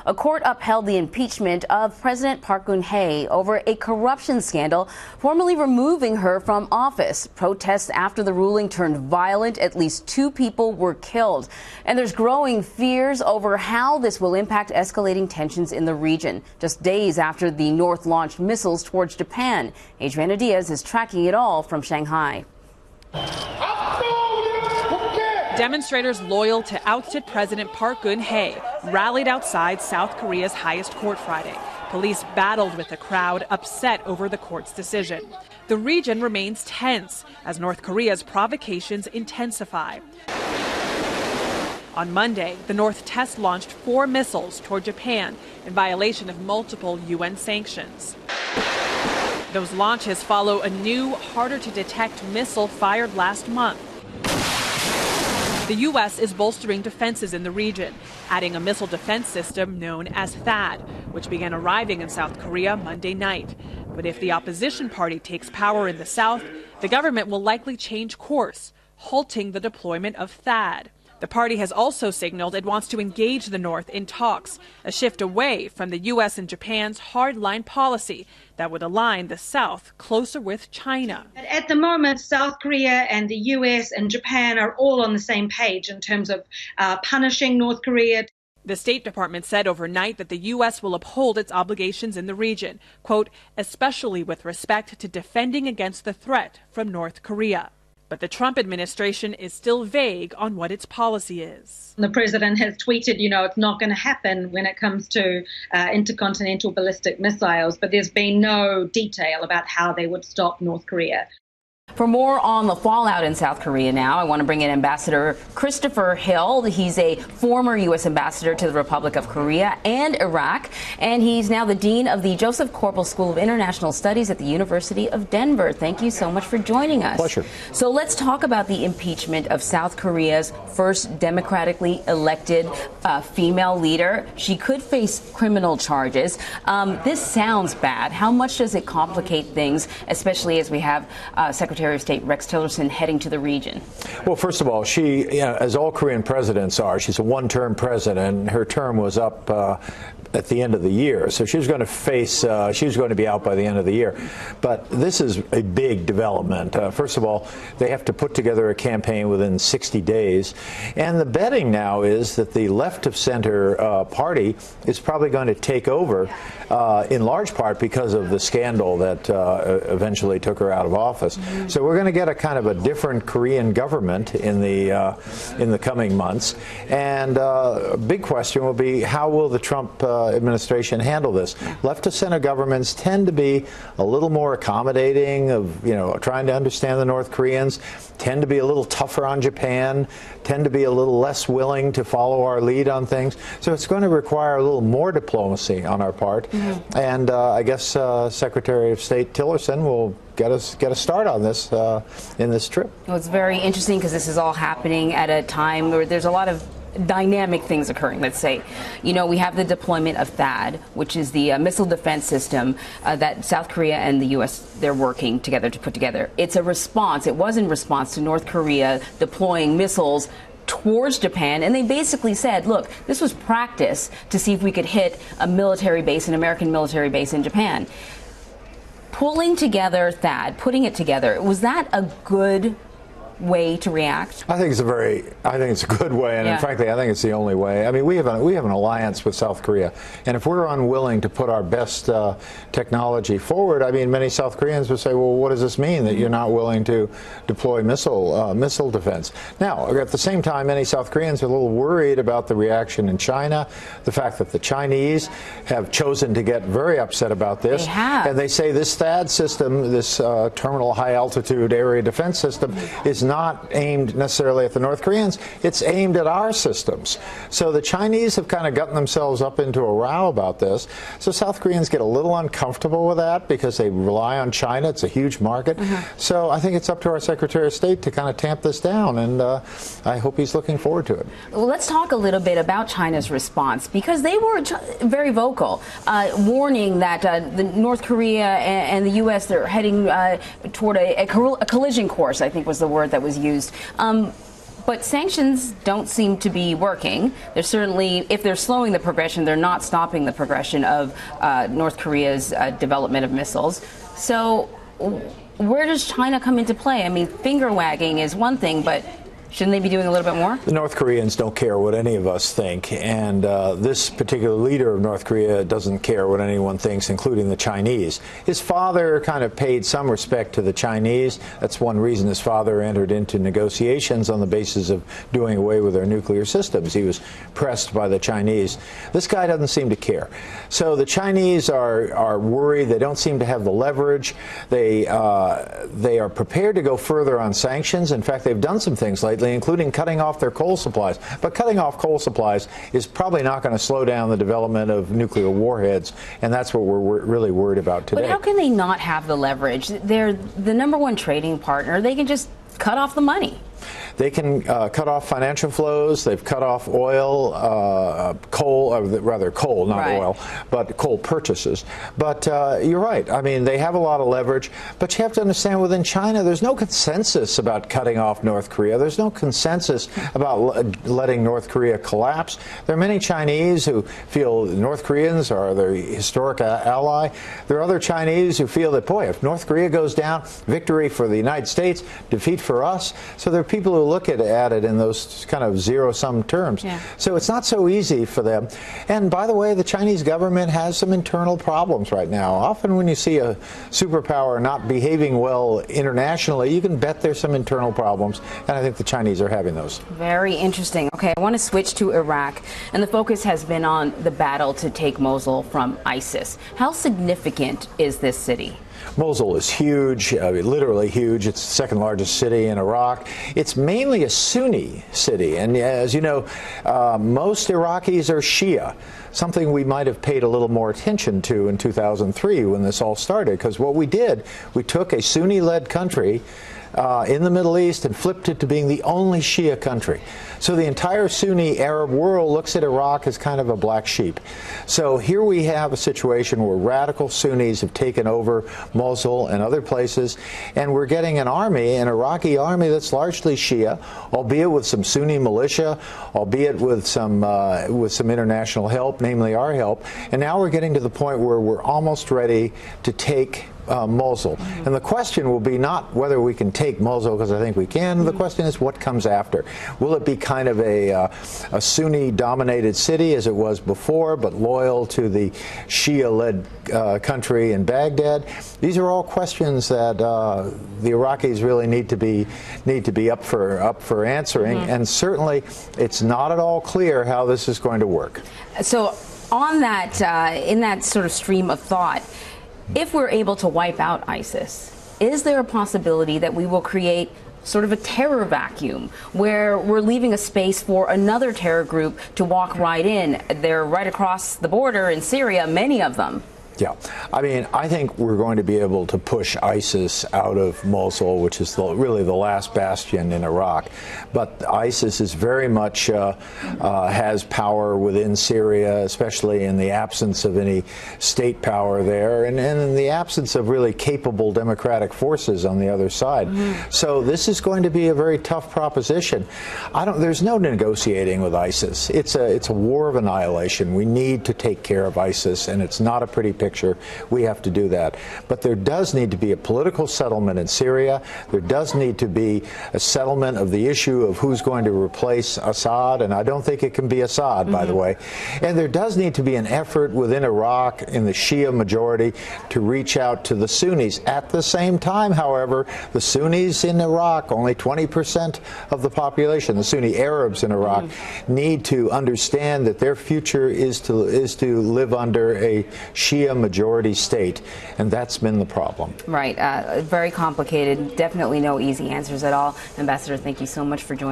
A court upheld the impeachment of President Park Geun-hye over a corruption scandal, formally removing her from office. Protests after the ruling turned violent. At least 2 people were killed. And there's growing fears over how this will impact escalating tensions in the region, just days after the North launched missiles towards Japan. Adriana Diaz is tracking it all from Shanghai. Demonstrators loyal to ousted President Park Geun-hye rallied outside South Korea's highest court Friday. Police battled with the crowd, upset over the court's decision. The region remains tense as North Korea's provocations intensify. On Monday, the North test launched 4 missiles toward Japan in violation of multiple UN sanctions. Those launches follow a new, harder-to-detect missile fired last month. The U.S. is bolstering defenses in the region, adding a missile defense system known as THAAD, which began arriving in South Korea Monday night. But if the opposition party takes power in the South, the government will likely change course, halting the deployment of THAAD. The party has also signaled it wants to engage the North in talks, a shift away from the U.S. and Japan's hardline policy that would align the South closer with China. At the moment, South Korea and the U.S. and Japan are all on the same page in terms of punishing North Korea. The State Department said overnight that the U.S. will uphold its obligations in the region, quote, especially with respect to defending against the threat from North Korea. But the Trump administration is still vague on what its policy is. The president has tweeted, it's not going to happen when it comes to intercontinental ballistic missiles, but there's been no detail about how they would stop North Korea. For more on the fallout in South Korea now, I want to bring in Ambassador Christopher Hill. He's a former U.S. ambassador to the Republic of Korea and Iraq, and he's now the dean of the Joseph Corbel School of International Studies at the University of Denver. Thank you so much for joining us. Pleasure. So let's talk about the impeachment of South Korea's first democratically elected female leader. She could face criminal charges. This sounds bad. How much does it complicate things, especially as we have Secretary of State Rex Tillerson heading to the region? Well, first of all, she, as all Korean presidents are, she's a one-term president. Her term was up at the end of the year, so she was going to face, she was going to be out by the end of the year. But this is a big development. First of all, they have to put together a campaign within 60 days, and the betting now is that the left-of-center party is probably going to take over, in large part because of the scandal that eventually took her out of office. Mm-hmm. So we're going to get a kind of a different Korean government in the coming months, and a big question will be, how will the Trump administration handle this? Left-of-center governments tend to be a little more accommodating of, trying to understand the North Koreans, tend to be a little tougher on Japan, tend to be a little less willing to follow our lead on things. So it's going to require a little more diplomacy on our part. Mm-hmm. And I guess Secretary of State Tillerson will get a start on this in this trip. Well, it's very interesting because this is all happening at a time where there's a lot of dynamic things occurring. Let's say, we have the deployment of THAAD, which is the missile defense system that South Korea and the U.S., they're working together to put together. It's a response. It was in response to North Korea deploying missiles towards Japan, and they basically said, look, this was practice to see if we could hit a military base, an American military base in Japan. Pulling together THAAD, putting it together, was that a good way to react? I think it's a good way, and frankly, I think it's the only way. I mean, we have an alliance with South Korea, and if we're unwilling to put our best technology forward, I mean, many South Koreans would say, well, what does this mean that you're not willing to deploy missile defense? Now, at the same time, many South Koreans are a little worried about the reaction in China, the fact that the Chinese have chosen to get very upset about this, and they say this THAAD system, this terminal high altitude area defense system, is not aimed necessarily at the North Koreans, it's aimed at our systems. So the Chinese have kind of gotten themselves up into a row about this. So South Koreans get a little uncomfortable with that because they rely on China. It's a huge market. So I think it's up to our Secretary of State to kind of tamp this down, and I hope he's looking forward to it. Well, let's talk a little bit about China's response, because they were very vocal, warning that the North Korea and the U.S., they're heading toward a collision course, I think was the word that was used. But sanctions don't seem to be working. They're certainly, if they're slowing the progression, they're not stopping the progression of North Korea's development of missiles. So where does China come into play? I mean, finger wagging is one thing, but shouldn't they be doing a little bit more? The North Koreans don't care what any of us think, and this particular leader of North Korea doesn't care what anyone thinks, including the Chinese. His father kind of paid some respect to the Chinese. That's one reason his father entered into negotiations on the basis of doing away with their nuclear systems. He was pressed by the Chinese. This guy doesn't seem to care. So the Chinese are worried. They don't seem to have the leverage. They are prepared to go further on sanctions. In fact, they've done some things lately, including cutting off their coal supplies. But cutting off coal supplies is probably not going to slow down the development of nuclear warheads, and that's what we're really worried about today. But how can they not have the leverage? They're the #1 trading partner. They can just cut off the money. They can cut off financial flows. They've cut off oil, coal, or rather coal, not oil, but coal purchases. But you're right. I mean, they have a lot of leverage. But you have to understand, within China, there's no consensus about cutting off North Korea. There's no consensus about letting North Korea collapse. There are many Chinese who feel North Koreans are their historic ally. There are other Chinese who feel that, boy, if North Korea goes down, victory for the United States, defeat for us. So there are people who look at it in those kind of zero-sum terms. Yeah. So it's not so easy for them. And by the way, the Chinese government has some internal problems right now. Often when you see a superpower not behaving well internationally, you can bet there's some internal problems, and I think the Chinese are having those. Very interesting. Okay, I want to switch to Iraq, and the focus has been on the battle to take Mosul from ISIS. How significant is this city? Mosul is huge, literally huge. It's the second largest city in Iraq. It's mainly a Sunni city, and as you know, most Iraqis are Shia, something we might have paid a little more attention to in 2003 when this all started, because what we did, we took a Sunni-led country in the Middle East and flipped it to being the only Shia country. So the entire Sunni Arab world looks at Iraq as kind of a black sheep. So here we have a situation where radical Sunnis have taken over Mosul and other places, and we're getting an army, an Iraqi army that's largely Shia, albeit with some Sunni militia, albeit with some international help, namely our help. And now we're getting to the point where we're almost ready to take Mosul. And the question will be not whether we can take Mosul, because I think we can. The question is what comes after. Will it be kind of a Sunni-dominated city as it was before, but loyal to the Shia-led country in Baghdad? These are all questions that the Iraqis really need to be up for answering. And certainly, it's not at all clear how this is going to work. So, on that, in that sort of stream of thought, if we're able to wipe out ISIS, is there a possibility that we will create sort of a terror vacuum where we're leaving a space for another terror group to walk right in? They're right across the border in Syria, many of them. Yeah, I mean, I think we're going to be able to push ISIS out of Mosul, which is really the last bastion in Iraq. But ISIS is very much has power within Syria, especially in the absence of any state power there, and in the absence of really capable democratic forces on the other side. So this is going to be a very tough proposition. There's no negotiating with ISIS. It's a war of annihilation. We need to take care of ISIS, and it's not a pretty picture. We have to do that. But there does need to be a political settlement in Syria. There does need to be a settlement of the issue of who's going to replace Assad, and I don't think it can be Assad, by the way. And there does need to be an effort within Iraq, in the Shia majority, to reach out to the Sunnis. At the same time, however, the Sunnis in Iraq, only 20% of the population, the Sunni Arabs in Iraq, need to understand that their future is to live under a Shia majority state, and that's been the problem. Right. Very complicated. Definitely no easy answers at all. Ambassador, thank you so much for joining.